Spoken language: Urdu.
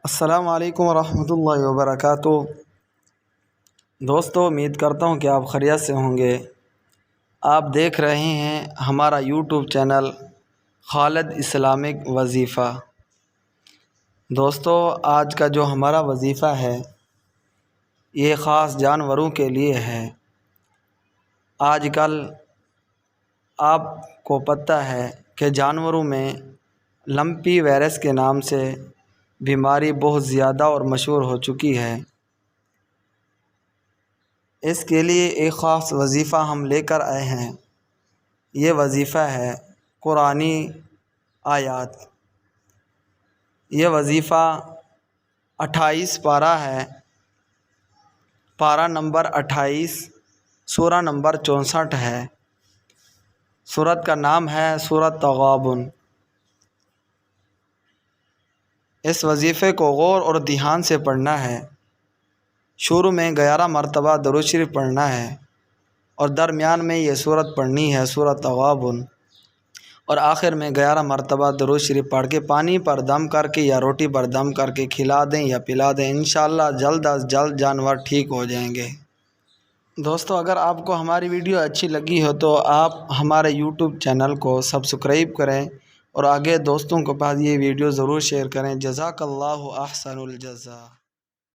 السلام علیکم ورحمۃ اللہ وبرکاتہ۔ دوستو، امید کرتا ہوں کہ آپ خیریت سے ہوں گے۔ آپ دیکھ رہے ہیں ہمارا یوٹیوب چینل خالد اسلامک وظیفہ۔ دوستو، آج کا جو ہمارا وظیفہ ہے یہ خاص جانوروں کے لیے ہے۔ آج کل آپ کو پتہ ہے کہ جانوروں میں لمپی وائرس کے نام سے بیماری بہت زیادہ اور مشہور ہو چکی ہے۔ اس کے لیے ایک خاص وظیفہ ہم لے کر آئے ہیں۔ یہ وظیفہ ہے قرآنی آیات۔ یہ وظیفہ 28 پارہ ہے۔ پارہ نمبر 28، سورہ نمبر 64 ہے۔ سورت کا نام ہے سورۃ تغابن۔ اس وظیفے کو غور اور دھیان سے پڑھنا ہے۔ شروع میں 11 مرتبہ درود شریف پڑھنا ہے اور درمیان میں یہ سورت پڑھنی ہے سورۃ تغابن، اور آخر میں 11 مرتبہ درود شریف پڑھ کے پانی پر دم کر کے یا روٹی پر دم کر کے کھلا دیں یا پلا دیں۔ انشاءاللہ جلد از جلد جانور ٹھیک ہو جائیں گے۔ دوستو، اگر آپ کو ہماری ویڈیو اچھی لگی ہو تو آپ ہمارے یوٹیوب چینل کو سبسکرائب کریں اور آگے دوستوں کے پاس یہ ویڈیو ضرور شیئر کریں۔ جزاک اللہ احسن الجزا۔